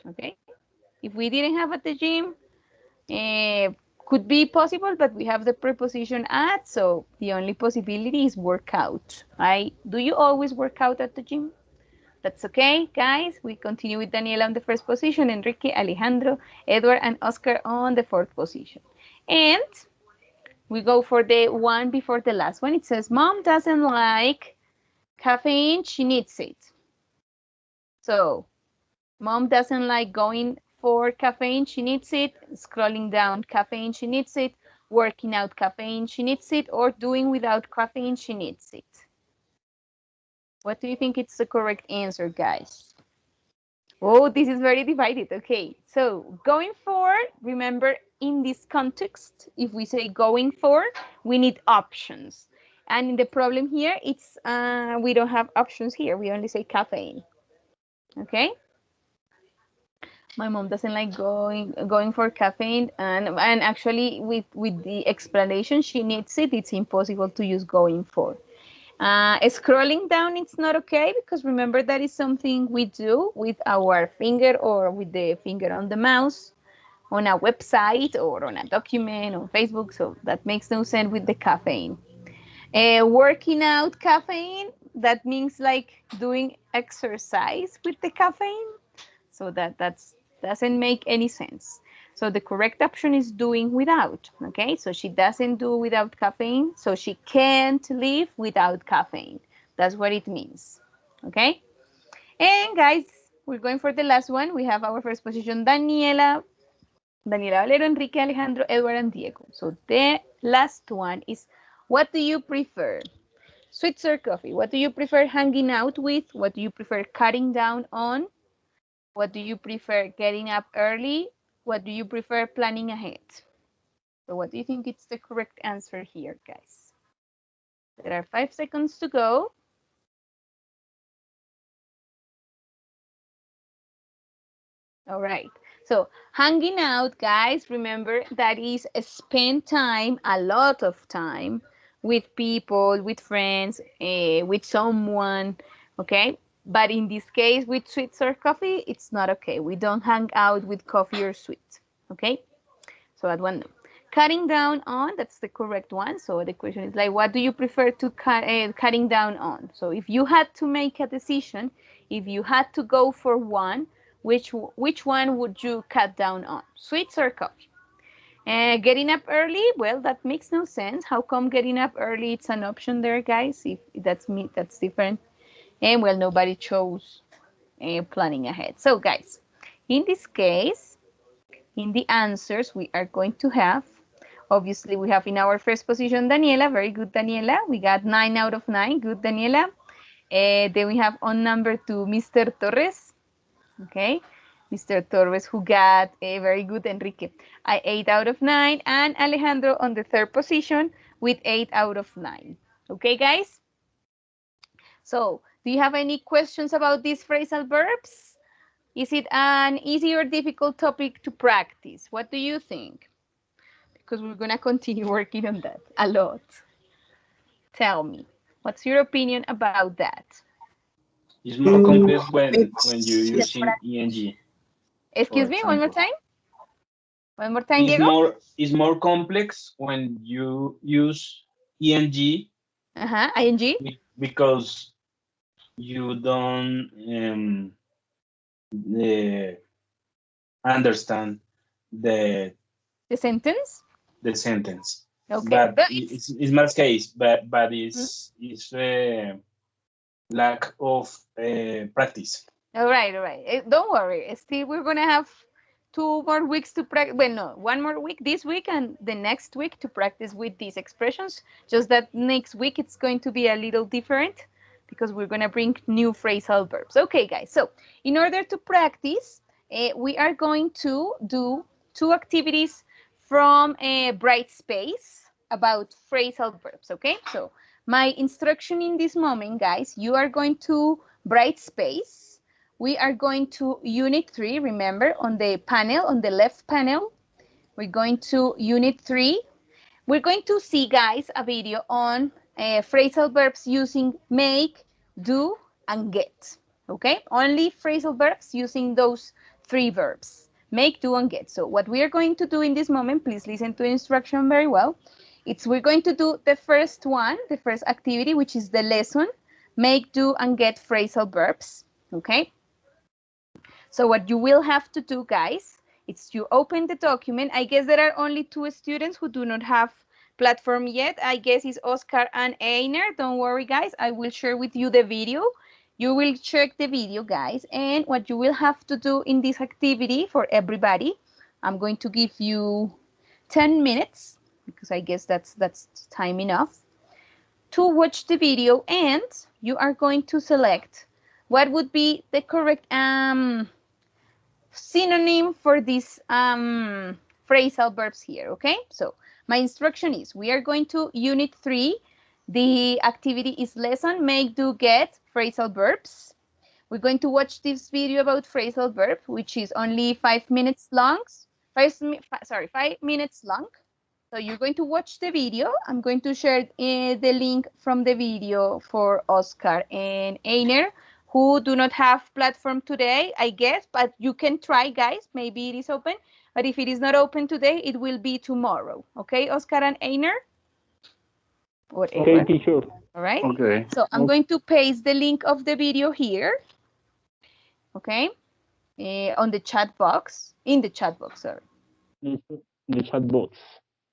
Okay. If we didn't have at the gym, could be possible, but we have the preposition at, so the only possibility is workout. Right? Do you always work out at the gym? That's okay, guys. We continue with Daniela on the first position, Enrique, Alejandro, Edward, and Oscar on the fourth position. And we go for the one before the last one. It says, Mom doesn't like caffeine, she needs it. So, Mom doesn't like going for caffeine, she needs it. Scrolling down, caffeine, she needs it. Working out, caffeine, she needs it. Or doing without caffeine, she needs it. What do you think is the correct answer, guys? Oh, this is very divided. Okay, so going for, remember in this context, if we say going for, we need options. And in the problem here, it's we don't have options here. We only say caffeine. Okay. My mom doesn't like going for caffeine, and actually with the explanation she needs it, it's impossible to use going for. Scrolling down, it's not okay because remember that is something we do with our finger or with the finger on the mouse on a website or on a document on Facebook. So that makes no sense with the caffeine. Working out caffeine, that means like doing exercise with the caffeine. So that's doesn't make any sense. So the correct option is doing without. Okay, so she doesn't do without caffeine, so she can't live without caffeine. That's what it means. Okay, and guys, we're going for the last one. We have our first position, Daniela Valero, Enrique, Alejandro, Edward, and Diego. So the last one is, what do you prefer? Sweets or coffee? What do you prefer hanging out with? What do you prefer cutting down on? What do you prefer, getting up early? What do you prefer, planning ahead? So what do you think is the correct answer here, guys? There are 5 seconds to go. All right. So hanging out, guys, remember that is spend time, a lot of time with people, with friends, with someone, okay? But in this case, with sweets or coffee, it's not okay. We don't hang out with coffee or sweets, okay? So that one, no. Cutting down on, that's the correct one. So the question is like, what do you prefer to cutting down on? So if you had to make a decision, if you had to go for one, which one would you cut down on? Sweets or coffee? Getting up early, well, that makes no sense. How come getting up early it's an option there, guys? If that's me, that's different. And well, nobody chose planning ahead. So guys, in this case, in the answers, we are going to have, obviously, we have in our first position Daniela. Very good, Daniela. We got 9 out of 9. Good, Daniela. Then we have on number 2, Mr. Torres. Okay. Mr. Torres, who got a very good, Enrique, 8 out of 9. And Alejandro on the third position with 8 out of 9. Okay, guys? So, do you have any questions about these phrasal verbs? Is it an easy or difficult topic to practice? What do you think? Because we're going to continue working on that a lot. Tell me, what's your opinion about that? It's more complex when you're It's using ing, for Excuse me, one more example. time. One more time, Diego. It's more complex when you use ing Ing. because you don't uh, understand the The sentence. the sentence. Okay, But but it's my case, but mm, it's lack of practice. all right, all right. Don't worry. Still, we're gonna have 2 more weeks to practice. Well, no, one more week this week and the next week to practice with these expressions. Just that next week it's going to be a little different because we're gonna bring new phrasal verbs. Okay, guys. So in order to practice, we are going to do 2 activities from a Bright Space about phrasal verbs. Okay, so my instruction in this moment, guys, you are going to Bright Space. We are going to Unit 3, remember, on the panel, on the left panel. We're going to Unit 3. We're going to see, guys, a video on phrasal verbs using make, do, and get. Okay? Only phrasal verbs using those three verbs, make, do, and get. So what we are going to do in this moment, please listen to the instruction very well. We're going to do the first one, the first activity, which is the lesson, make, do, and get phrasal verbs, okay? So what you will have to do, guys, is you open the document. I guess there are only two students who do not have platform yet. I guess it's Oscar and Einer. Don't worry, guys. I will share with you the video. You will check the video, guys. And what you will have to do in this activity for everybody, I'm going to give you 10 minutes because I guess that's time enough to watch the video, and you are going to select what would be the correct synonym for these phrasal verbs here, okay? So my instruction is we are going to unit 3. The activity is lesson, make, do, get phrasal verbs. We're going to watch this video about phrasal verb, which is only 5 minutes long. 5 minutes long. So you're going to watch the video. I'm going to share the link from the video for Oscar and Einer, who do not have platform today, I guess, but you can try, guys. Maybe it is open, but if it is not open today, it will be tomorrow. Okay, Oscar and Einer? Whatever. Okay, teacher. All right. Okay. So I'm going to paste the link of the video here. Okay. On the chat box, in the chat box, sorry. The chat box.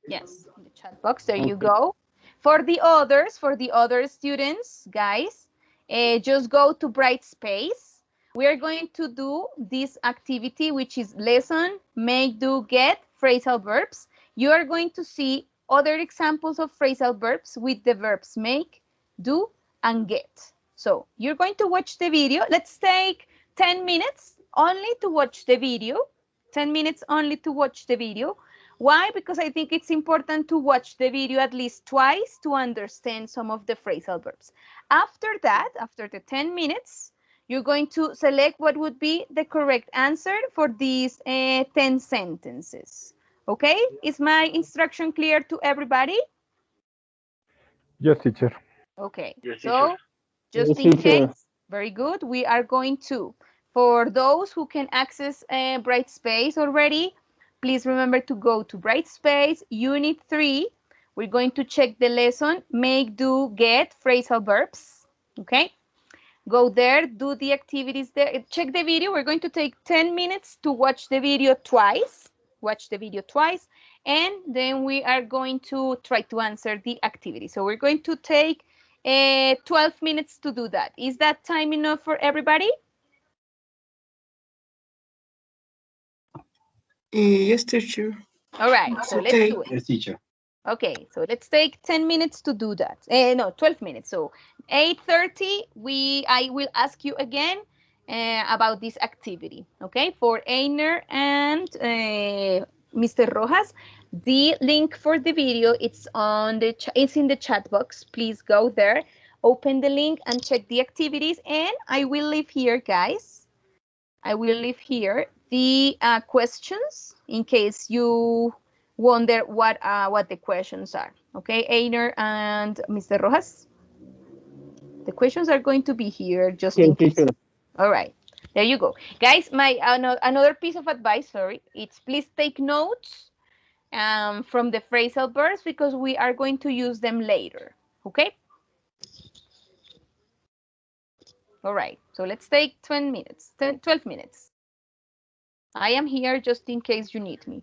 Yes, in the chat box. There you Okay. go. For the other students, guys, just go to Brightspace. We are going to do this activity, which is lesson, make, do, get phrasal verbs. You are going to see other examples of phrasal verbs with the verbs make, do, and get. So you're going to watch the video. Let's take 10 minutes only to watch the video. 10 minutes only to watch the video. Why? Because I think it's important to watch the video at least twice to understand some of the phrasal verbs. After that, after the 10 minutes, you're going to select what would be the correct answer for these 10 sentences. Okay? Is my instruction clear to everybody? Yes, teacher. Okay. Yes, So, teacher. just Yes, in teacher. case, very good, we are going to, for those who can access Brightspace already, please remember to go to Brightspace, Unit 3. We're going to check the lesson, make, do, get phrasal verbs, okay? Go there, do the activities there, check the video. We're going to take 10 minutes to watch the video twice, and then we are going to try to answer the activity. So we're going to take 12 minutes to do that. Is that time enough for everybody? Yes, teacher. All right, It's so let's okay. do it. Yes, teacher. Okay, so let's take 10 minutes to do that. No, 12 minutes. So 8:30, I will ask you again about this activity. Okay, for Einer and Mr. Rojas, the link for the video it's in the chat box. Please go there, open the link, and check the activities. And I will leave here, guys. I will leave here the questions in case you wonder what the questions are. Okay, Einer and Mr. Rojas. The questions are going to be here just Okay, in case. teacher. All right, there you go, guys. My another piece of advice. Sorry, it's please take notes from the phrasal verbs because we are going to use them later. Okay. All right, so let's take 12 minutes. I am here just in case you need me.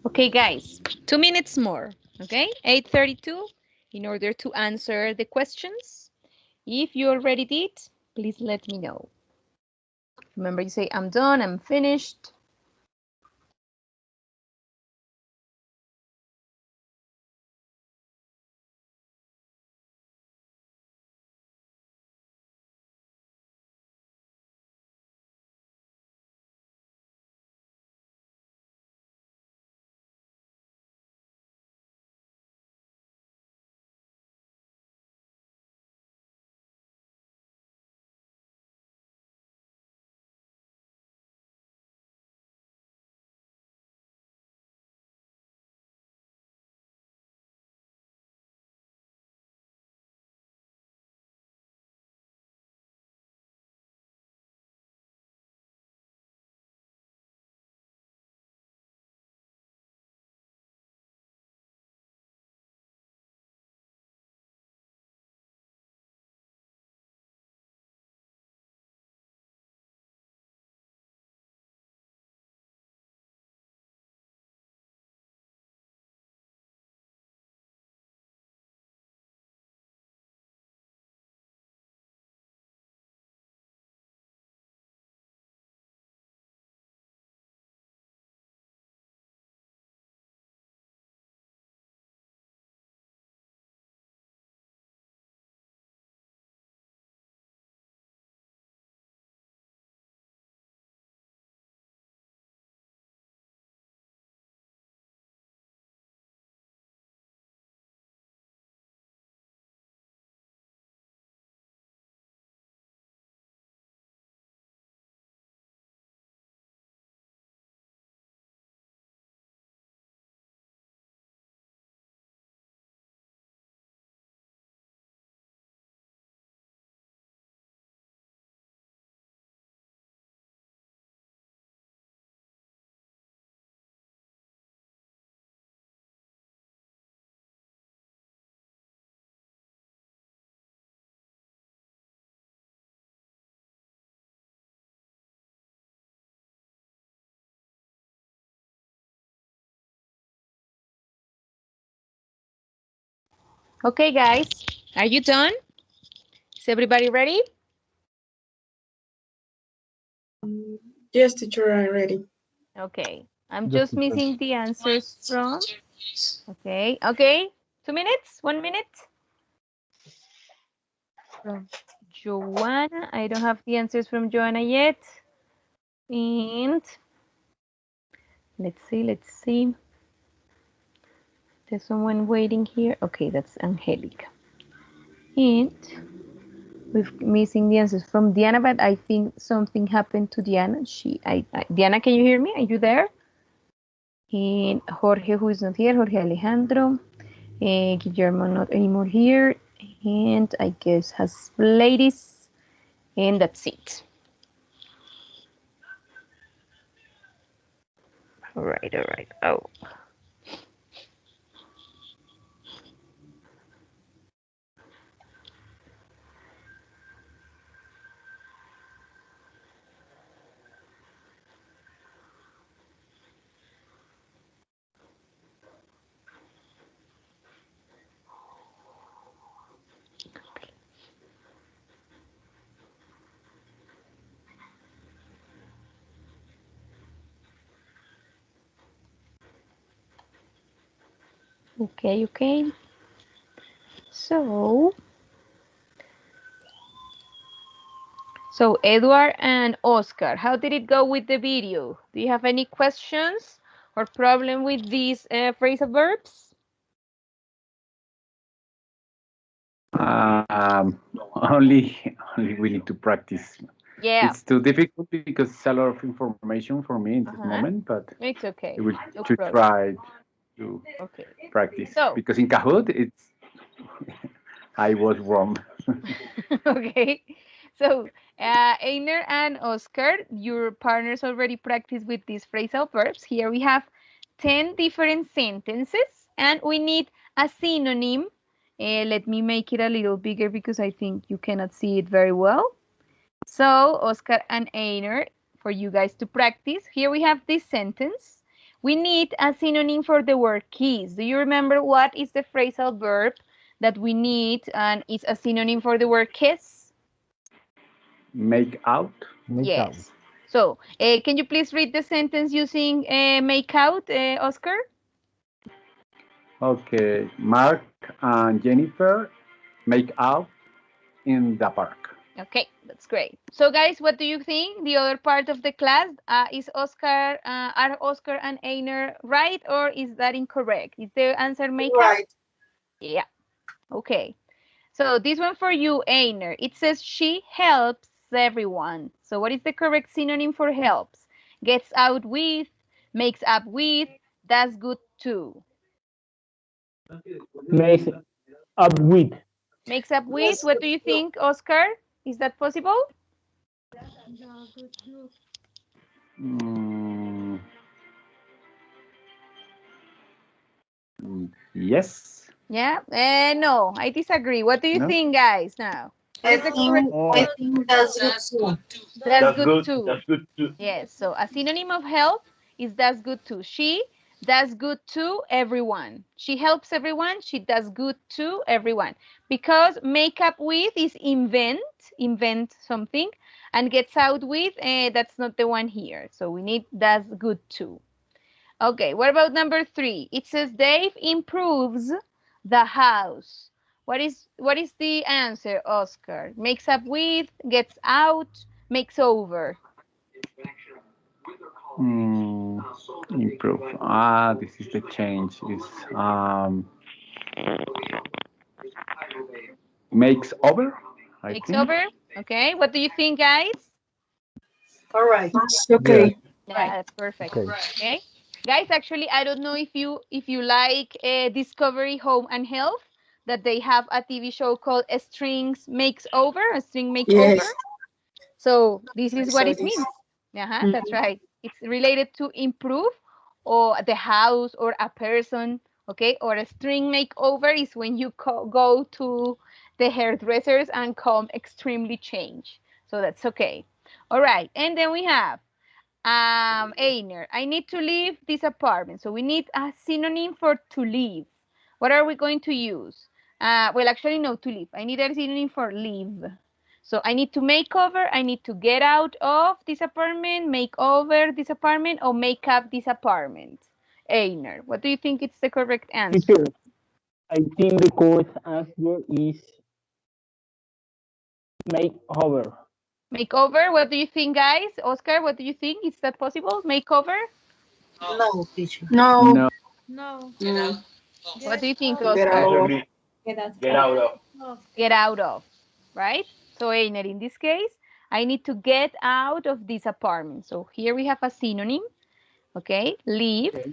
Okay, guys, 2 minutes more, okay? 8:32 in order to answer the questions. If you already did, please let me know. Remember, you say, I'm done, I'm finished. Okay, guys, are you done? Is everybody ready? Yes, teacher, I'm ready. Okay, I'm Yes, just teacher. missing the answers from, okay, 2 minutes, 1 minute. From Joanna, I don't have the answers from Joanna yet. And let's see. There's someone waiting here. Okay, that's Angelica. And we're missing the answers from Diana, but I think something happened to Diana. Diana, can you hear me? Are you there? And Jorge, who is not here, Jorge Alejandro. Guillermo, not anymore here. And I guess has ladies. And that's it. All right. Oh. Okay. So Edward and Oscar, how did it go with the video? Do you have any questions or problem with these phrasal verbs? Um, only we need to practice. Yeah. It's too difficult because it's a lot of information for me in this moment, but It's okay. we will No to problem. try to Okay. practice. So Because in Kahoot, it's I was wrong. okay. So Einer and Oscar, your partners already practiced with these phrasal verbs. Here we have 10 different sentences and we need a synonym. Let me make it a little bigger because I think you cannot see it very well. So Oscar and Einer, for you guys to practice, here we have this sentence. we need a synonym for the word kiss. Do you remember what is the phrasal verb that we need and it's a synonym for the word kiss? Make out. Make out. Yes. So, can you please read the sentence using make out, Oscar? Okay. Mark and Jennifer make out in the park. Okay, that's great. So, guys, what do you think? The other part of the class is Oscar, are Oscar and Einer right, or is that incorrect? Is the answer make out? Right. Yeah. Okay. So this one for you, Einer. It says she helps everyone. So what is the correct synonym for helps? Gets out with, makes up with, does good too. Makes up with. Makes up with. Yes. What do you think, Oscar? Is that possible? Mm, yes. Yeah. No, I disagree. What do you No? think, guys? Now, what I is the correct? think that's good too. That's good too. That's good too. Yes. So a synonym of help is does good too. She does good to everyone. She helps everyone. She does good to everyone. Because make up with is invent something, and gets out with, that's not the one here. So we need does good to. Okay, what about number 3? It says Dave improves the house. What is the answer, Oscar? Makes up with, gets out, makes over. Improve. This is the change. Is makes over. I Makes think. over. Okay, what do you think, guys? All right. Okay. Yeah, that's perfect. Okay. Okay, guys, actually, I don't know if you like Discovery Home and Health, that they have a TV show called A Strings Makes Over, a string makeover. Yes. So this is what So it this. means. That's right. It's related to improve or the house or a person. Okay, or a string makeover is when you go to the hairdressers and come extremely changed. So that's okay. All right, and then we have Einer, I need to leave this apartment. So we need a synonym for to leave. What are we going to use? Well, actually, no, to leave. I need a synonym for leave. So I need to make over, I need to get out of this apartment, make over this apartment, or make up this apartment. Einer, what do you think is the correct answer? Teacher, I think the correct answer is make over. Make over, what do you think, guys? Oscar, what do you think? Is that possible? Make over? No, teacher. No. No. Mm. What do you think, Get Oscar? out of. Get out of. Get out of, right? So Einer, in this case, I need to get out of this apartment. So here we have a synonym, okay? Leave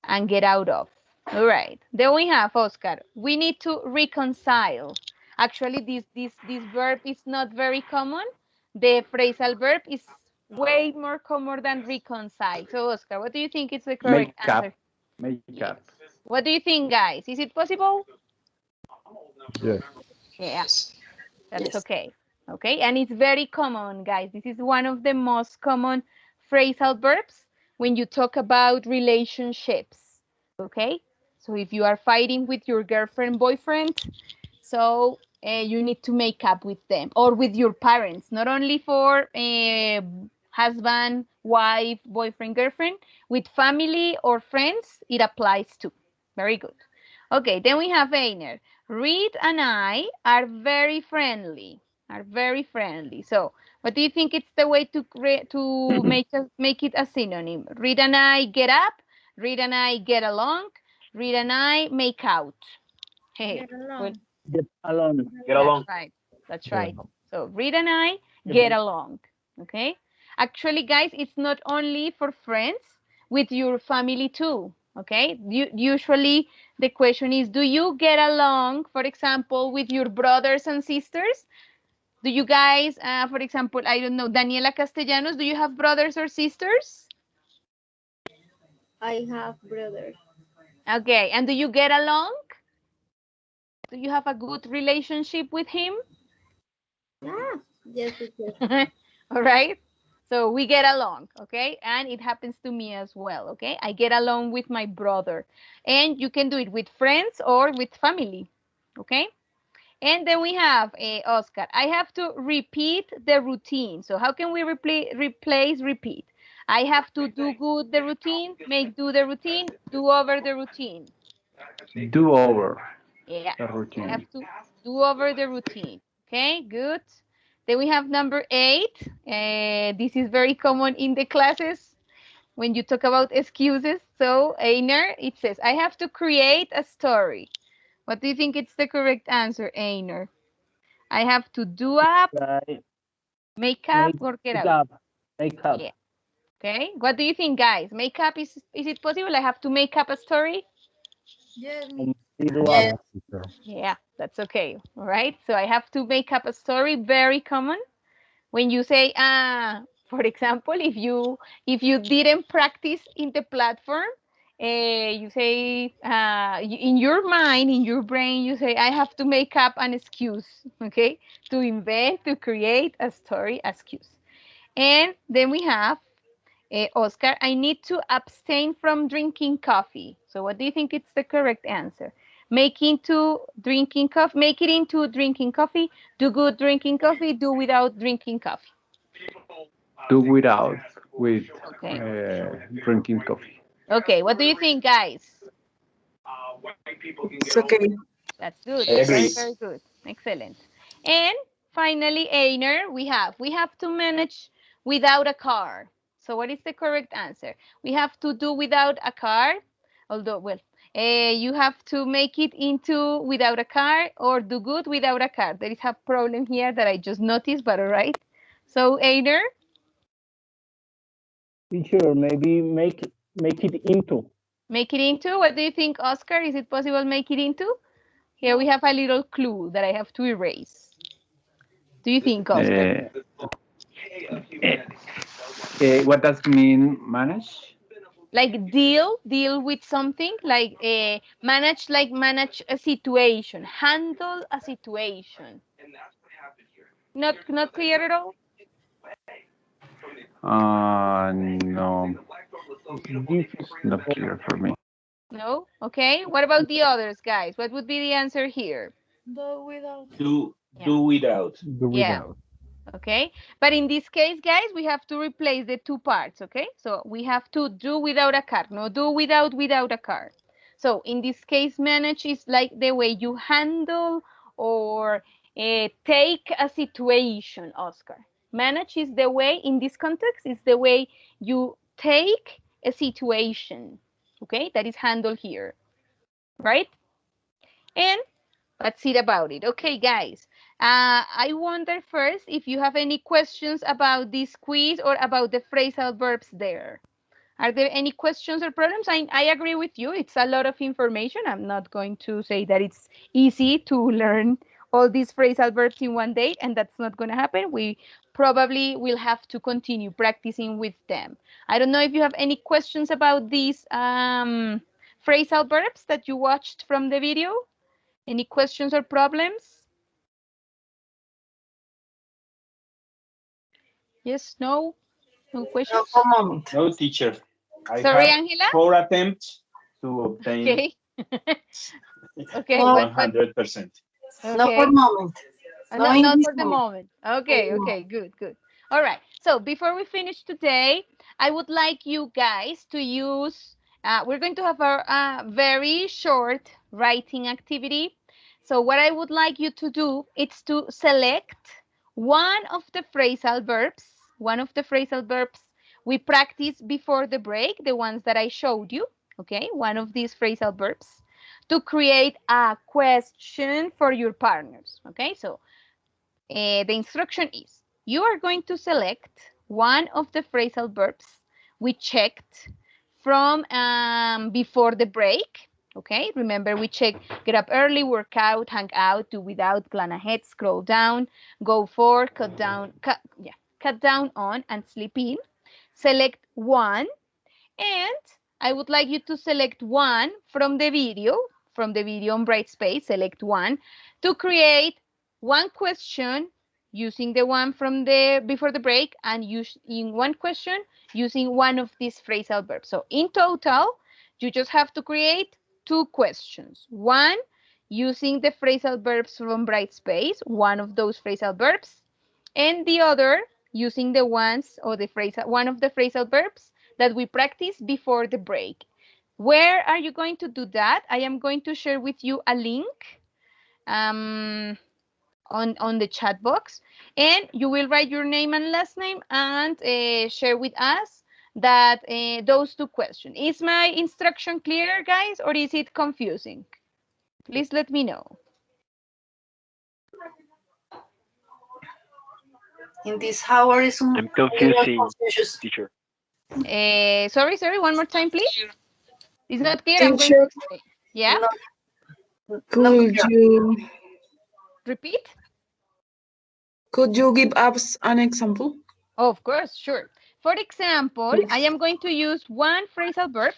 and get out of. All right. Then we have, Oscar, we need to reconcile. Actually, this verb is not very common. The phrasal verb is way more common than reconcile. So Oscar, what do you think is the correct Make up. answer? Make up. What do you think, guys? Is it possible? Yes. Yeah. That's Yes. okay. Okay, and it's very common, guys. This is one of the most common phrasal verbs when you talk about relationships. Okay, so if you are fighting with your girlfriend, boyfriend, so you need to make up with them or with your parents, not only for husband, wife, boyfriend, girlfriend, with family or friends, it applies too. Very good. Okay, then we have Einer. Reed and I are very friendly. Are very friendly. So, what do you think it's the way to make it a synonym? Reed and I get up. Reed and I get along. Reed and I make out. Hey, well, Get along. Get along. that's right. That's Yeah. right. So, Reed and I get along. Okay. Actually, guys, it's not only for friends, with your family too. Okay. Usually the question is, do you get along, for example, with your brothers and sisters? Do you guys, for example, I don't know, Daniela Castellanos, do you have brothers or sisters? I have brother. Okay. And do you get along? Do you have a good relationship with him? Ah, yes, yes, yes. All right. So we get along, okay? And it happens to me as well, okay? I get along with my brother. And you can do it with friends or with family, okay? And then we have Oscar. I have to repeat the routine. So how can we replace repeat? I have to do good the routine, make do the routine, do over the routine. Do over Yeah, the I routine. have to do over the routine. Okay, good. Then we have number 8. This is very common in the classes when you talk about excuses. So Einer, it says, I have to create a story. What do you think it's the correct answer, Einer? I have to do up, Right. make up, or get out. Make up. Yeah. Okay. What do you think, guys? Make up, is it possible? I have to make up a story? Yes. Yeah, teacher. Yeah, that's okay. All right. So I have to make up a story. Very common. When you say, for example, if you didn't practice in the platform, you say in your mind, in your brain, you say, I have to make up an excuse, okay, to invent, to create a story excuse. And then we have Oscar, I need to abstain from drinking coffee. So what do you think it's the correct answer? Make it into drinking coffee, do good drinking coffee, do without drinking coffee. Do without with Okay. drinking coffee. Okay, what do you think, guys? It's okay. That's good. I Very, agree. very good. Excellent. And finally, Einer, we have to manage without a car. So what is the correct answer? We have to do without a car, although, well, you have to make it into without a car or do good without a car. There is a problem here that I just noticed, but all right. So Einer, Teacher, maybe make it into. make it into, what do you think, Oscar? Is it possible make it into? Here we have a little clue that I have to erase. Do you think, Oscar? What does mean manage? Like deal with something, like manage a situation, handle a situation. Not clear at all? No, This is not clear for me. No? Okay. What about the others, guys? What would be the answer here? Do without. Do Yeah. without. Do Yeah. without. Okay. But in this case, guys, we have to replace the two parts. Okay. So we have to do without a car. No, do without a car. So in this case, manage is like the way you handle or take a situation, Oscar. Manage is the way, in this context, is the way you take a situation. Okay. That is handled here. Right? And that's it about it. Okay, guys. I wonder first if you have any questions about this quiz or about the phrasal verbs there. Are there any questions or problems? I agree with you. It's a lot of information. I'm not going to say that it's easy to learn all these phrasal verbs in one day, and that's not going to happen. We probably will have to continue practicing with them. I don't know if you have any questions about these phrasal verbs that you watched from the video. Any questions or problems? Yes, no? No No, questions? for a moment. No, teacher. I Sorry, have Angela? 4 attempts to obtain Okay. Okay, No. 100%. No, for okay. a moment. No, Not, in not this for the moment. moment. Okay, okay, good, good. All right. So before we finish today, I would like you guys to use, we're going to have a very short writing activity. So what I would like you to do is to select one of the phrasal verbs we practiced before the break, the ones that I showed you. Okay, one of these phrasal verbs to create a question for your partners. Okay, so the instruction is you are going to select one of the phrasal verbs we checked from before the break. Okay, remember we checked get up early, work out, hang out, do without, plan ahead, scroll down, go for, cut down on, and sleep in. Select one, and I would like you to select one from the video on Brightspace. Select one to create one question using the one from the before the break, and use in one question using one of these phrasal verbs. So in total, you just have to create 2 questions. One using the phrasal verbs from Brightspace, one of those phrasal verbs, and the other using the ones or the phrasal, one of the phrasal verbs that we practiced before the break. Where are you going to do that? I am going to share with you a link on the chat box, and you will write your name and last name and share with us that those 2 questions. Is my instruction clear, guys, or is it confusing? Please let me know. In this hour is I'm confusing, confucius. teacher. Sorry, one more time, please. It's not clear. I'm going to Teacher, explain. Yeah, could you repeat. give us an example? Of course, sure. For example, I am going to use one phrasal verb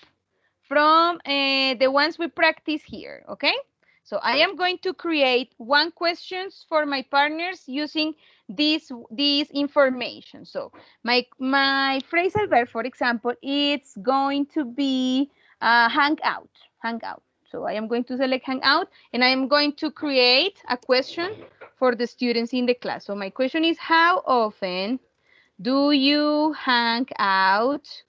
from the ones we practice here, okay? So I am going to create 1 questions for my partners using this information. So my phrasal verb, for example, it's going to be hang out. So I am going to select hang out, and I am going to create a question for the students in the class. So my question is, how often do you hang out?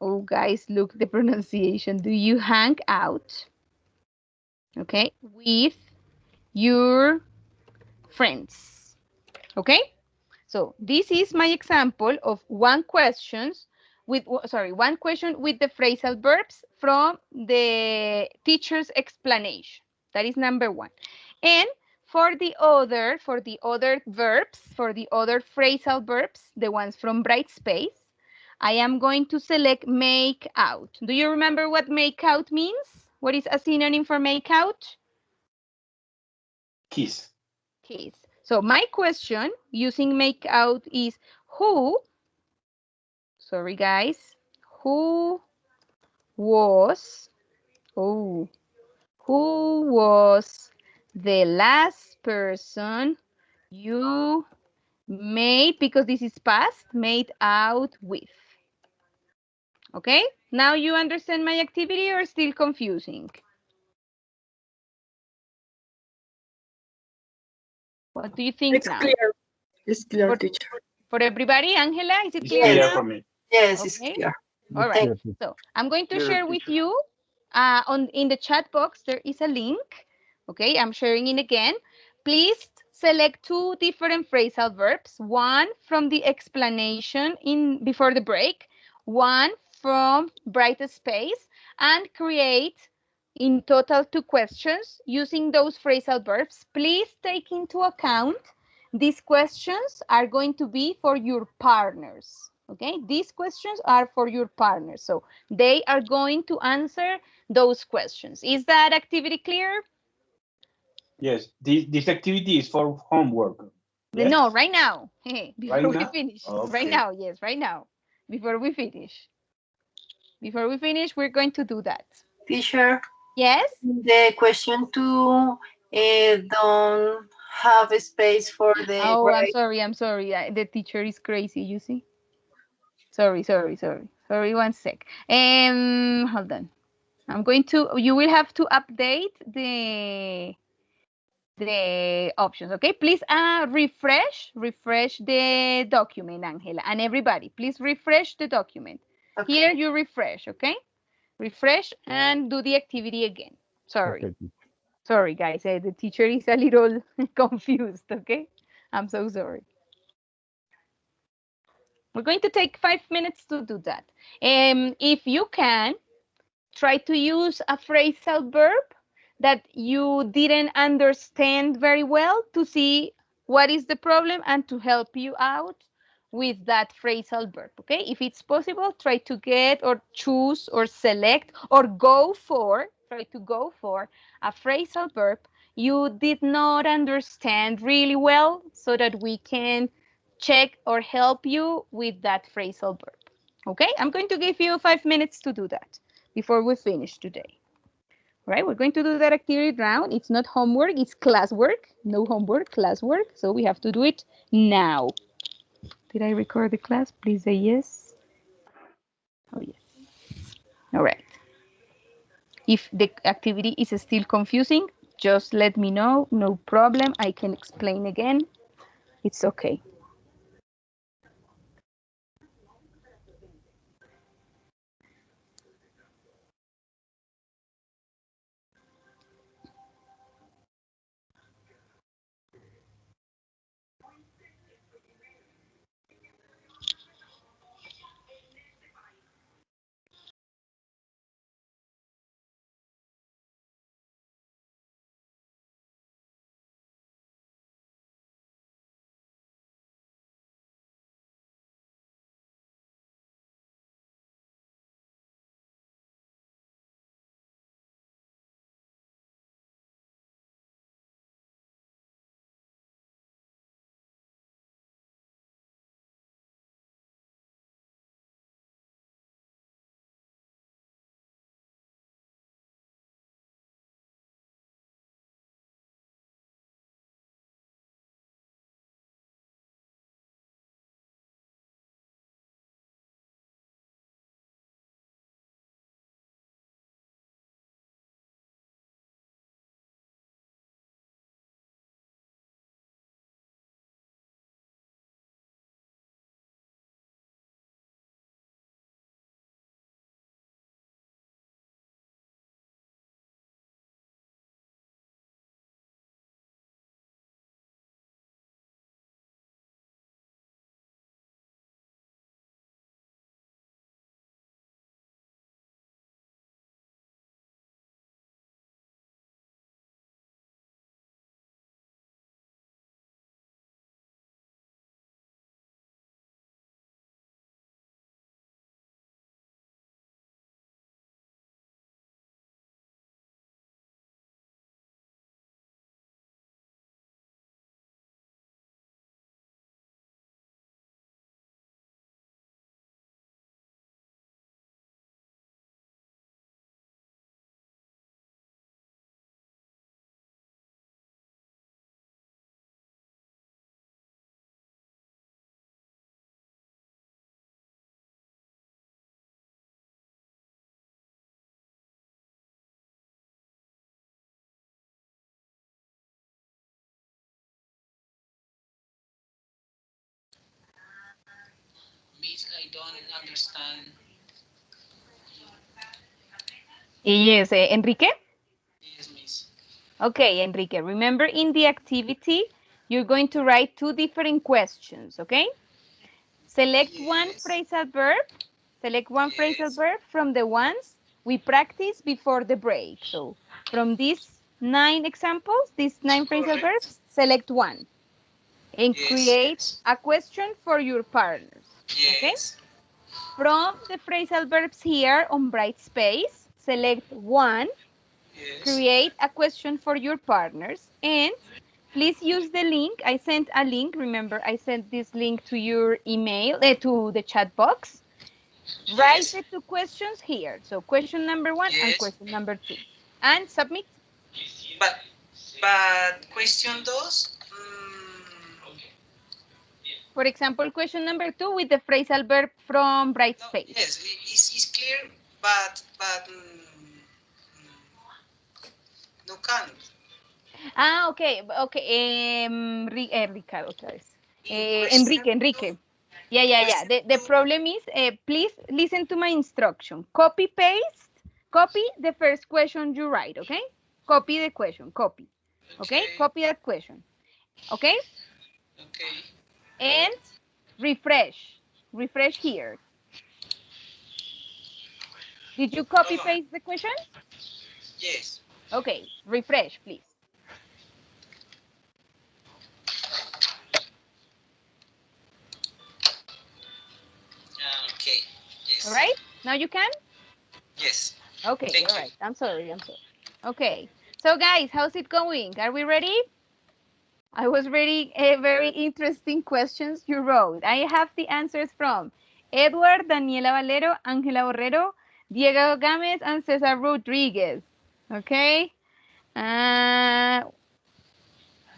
Oh, guys, look the pronunciation. Do you hang out, okay, with your friends? Okay, so this is my example of one question with the phrasal verbs from the teacher's explanation. That is number 1. And for the other verbs, for the other phrasal verbs, the ones from Brightspace, I am going to select make out. Do you remember what make out means? What is a synonym for make out? Kiss. Kiss. So my question using make out is who, sorry guys, who was the last person you made, because this is past, made out with? Okay, now you understand my activity, or still confusing? What do you think It's now? clear. It's clear, For- teacher. For everybody, Angela, is it It's clear clear now? for me. Yes, it's Okay. clear. All right. So I'm going to Clear, share with teacher. you in the chat box. There is a link. Okay, I'm sharing it again. Please select 2 different phrasal verbs. One from the explanation before the break. One from Brightspace, and create in total 2 questions using those phrasal verbs. Please take into account these questions are going to be for your partners. Okay, these questions are for your partners. So they are going to answer those questions. Is that activity clear? Yes, this activity is for homework. Yes? No, right now. Before Right we now? finish. Okay. Right now, yes, right now. Before we finish. Before we finish, we're going to do that. Teacher, Yes? the question 2 don't have a space for the Oh, I'm right. sorry. The teacher is crazy, you see? Sorry. Sorry, one sec. Hold on. You will have to update the options, okay? Please refresh the document, Angela, and everybody, please refresh the document. Okay. Here you refresh, okay? Refresh and do the activity again. Sorry. Okay. Sorry, guys. The teacher is a little confused, okay? I'm so sorry. We're going to take 5 minutes to do that. If you can, try to use a phrasal verb that you didn't understand very well to see what is the problem and to help you out with that phrasal verb, okay? If it's possible, try to get or choose or select or try to go for a phrasal verb you did not understand really well so that we can check or help you with that phrasal verb, okay? I'm going to give you 5 minutes to do that before we finish today. right? We're going to do that activity round. It's not homework, it's classwork. No homework, classwork. So we have to do it now. Did I record the class? Please say yes. Oh, yes. All right. If the activity is still confusing, just let me know. No problem. I can explain again. It's okay. Miss, I don't understand. Yes, Enrique? Yes, Miss. Okay, Enrique, remember in the activity, you're going to write two different questions, okay? Select one Yes. phrasal verb. Select one phrasal Yes. verb from the ones we practiced before the break. So from these 9 examples, these 9 phrasal Correct. verbs, select one and Yes. create Yes. a question for your partners, okay? Yes. From the phrasal verbs here on bright space, select one, Yes. create a question for your partners, and please use the link. I sent a link. Remember, I sent this link to your email, to the chat box. Write Yes. the two questions here. So question number 1 and Yes. question number 2. And submit. But question dos. For example, question number 2 with the phrasal verb from bright No. space. Yes. It's clear, but no can. Okay, okay. Ricardo, otra vez. In question two. Enrique. Yeah. Question The two. problem is, please listen to my instruction. Copy paste, copy the first question you write, okay? Copy the question, copy. Okay, Okay. copy that question. Okay, Okay. and refresh. Refresh here. Did you copy Hold on. paste the question? Yes. Okay, refresh, please. Okay. All Yes. right, now you can? Yes. Okay, all Thank you. right. I'm sorry. Okay, so guys, how's it going? Are we ready? I was reading a very interesting questions you wrote. I have the answers from Edward, Daniela Valero, Angela Borrero, Diego Gámez, and Cesar Rodriguez. Okay.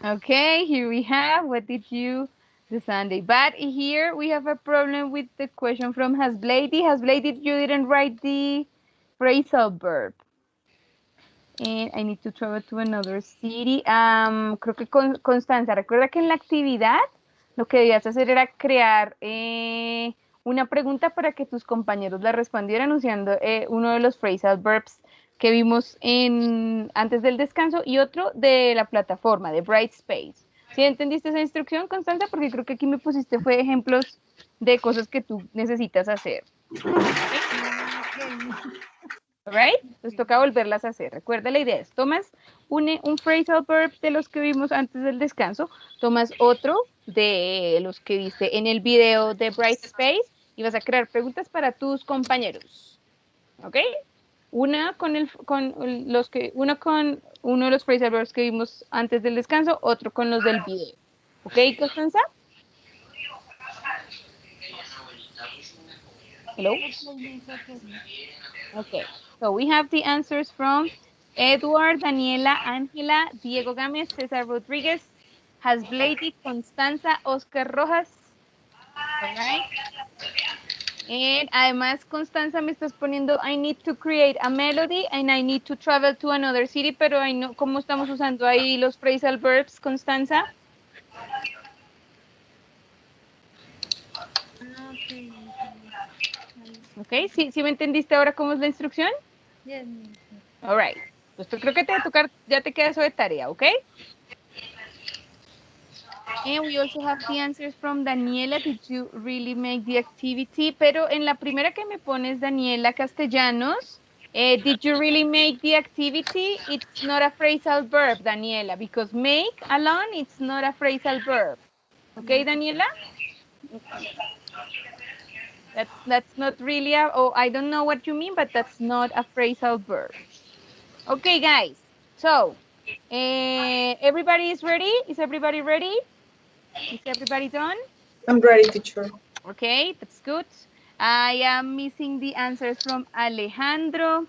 Okay, here we have, what did you, the Sunday. But here we have a problem with the question from Hasblady. Hasblady, you didn't write the phrasal verb. And I need to travel to another city. Creo que Constanza, recuerda que en la actividad lo que debías hacer era crear una pregunta para que tus compañeros la respondieran usando uno de los phrasal verbs que vimos antes del descanso y otro de la plataforma, de Brightspace. ¿Sí entendiste esa instrucción, Constanza? Porque creo que aquí me pusiste fue ejemplos de cosas que tú necesitas hacer. Right? Entonces toca volverlas a hacer. Recuerda, la idea es, tomas un phrasal verb de los que vimos antes del descanso, tomas otro de los que viste en el video de Brightspace y vas a crear preguntas para tus compañeros. ¿Ok? Una con uno de los phrasal verbs que vimos antes del descanso, otro con los del video. ¿Ok, Constanza? Hello? Okay, so we have the answers from Edward, Daniela, Ángela, Diego Gámez, César Rodríguez, Hasblady, Constanza, Oscar Rojas. All right. And además, Constanza, me estás poniendo, I need to create a melody and I need to travel to another city, pero I know cómo estamos usando ahí los phrasal verbs, Constanza. Ok, ¿sí me entendiste ahora cómo es la instrucción? Yes. All right. Pues creo que te va a tocar, ya te queda eso de tarea, ¿ok? And we also have the answers from Daniela. Did you really make the activity? Pero en la primera que me pones, Daniela Castellanos, did you really make the activity? It's not a phrasal verb, Daniela, because make alone, it's not a phrasal verb. Okay, Daniela? That's not really I don't know what you mean, but that's not a phrasal verb. Okay, guys. So, everybody is ready? Is everybody ready? Is everybody done? I'm ready, teacher. Okay, that's good. I am missing the answers from Alejandro.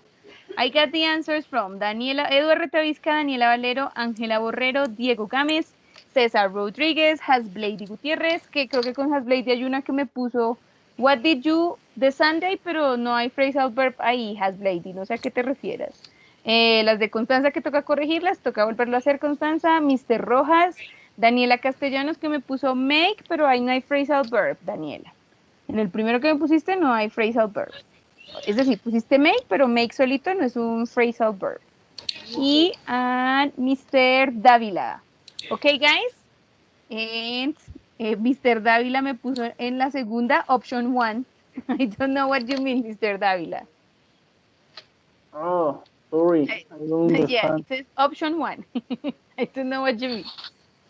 I got the answers from Daniela, Eduardo Tavisca, Daniela Valero, Ángela Borrero, Diego Gámez, César Rodríguez, Hasblady Gutiérrez, que creo que con Hasblady hay una que me puso What did you the Sunday, pero no hay phrasal verb ahí, Hasblady, no sé a qué te refieras. Las de Constanza que toca corregirlas, toca volverlo a hacer, Constanza, Mr. Rojas, Daniela Castellanos que me puso make, pero ahí no hay phrasal verb, Daniela. En el primero que me pusiste no hay phrasal verb. Es decir, pusiste make, pero make solito no es un phrasal verb. Y Mr. Dávila. Ok, guys. And Mr. Dávila me puso en la segunda, option 1. I don't know what you mean, Mr. Dávila. Oh, sorry. I don't Yeah, understand. it says option 1. I don't know what you mean.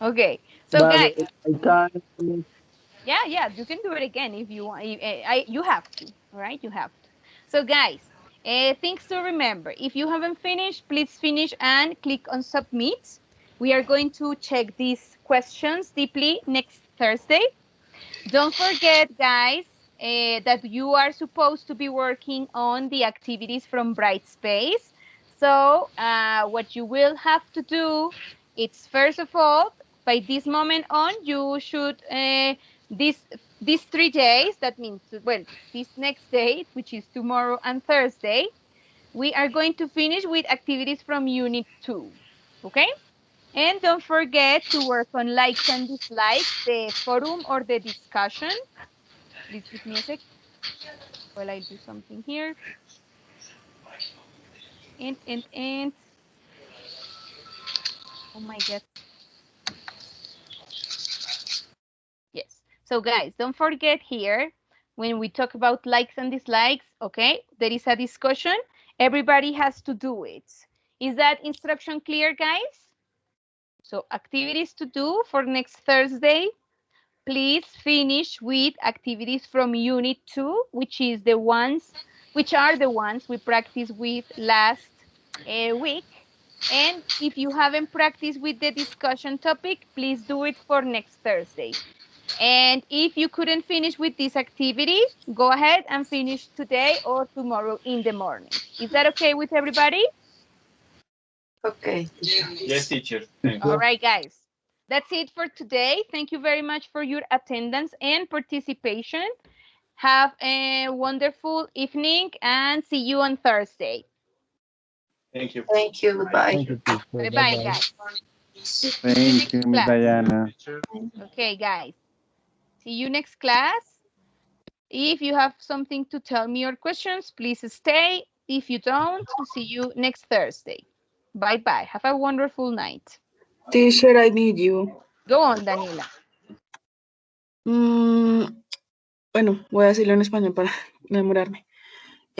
Okay, so But guys. I can't. Yeah, you can do it again if you want. You have to, all right? You have to. So guys, things to remember. If you haven't finished, please finish and click on submit. We are going to check these questions deeply next Thursday. Don't forget, guys, that you are supposed to be working on the activities from Brightspace. So what you will have to do is, first of all, by this moment on, you should, these 3 days, that means, well, this next day, which is tomorrow and Thursday, we are going to finish with activities from Unit 2, okay? And don't forget to work on likes and dislikes, the forum or the discussion. Please give me a sec while I do something here. And. Oh my God. Yes. So guys, don't forget here, when we talk about likes and dislikes, okay, there is a discussion. Everybody has to do it. Is that instruction clear, guys? So activities to do for next Thursday. Please finish with activities from Unit 2, which are the ones we practiced with last week. And if you haven't practiced with the discussion topic, please do it for next Thursday. And if you couldn't finish with this activity, go ahead and finish today or tomorrow in the morning. Is that okay with everybody? Okay. Yes, teacher. All right, guys. That's it for today. Thank you very much for your attendance and participation. Have a wonderful evening and see you on Thursday. Thank you. Thank you. Goodbye. Thank you, teacher. Bye-bye, Bye-bye. guys. See you Thank next you, Miss class. Diana. Teacher. Okay, guys. See you next class. If you have something to tell me or questions, please stay. If you don't, see you next Thursday. Bye-bye. Have a wonderful night. Teacher, I need you. Go on, Daniela. Bueno, voy a decirlo en español para no demorarme.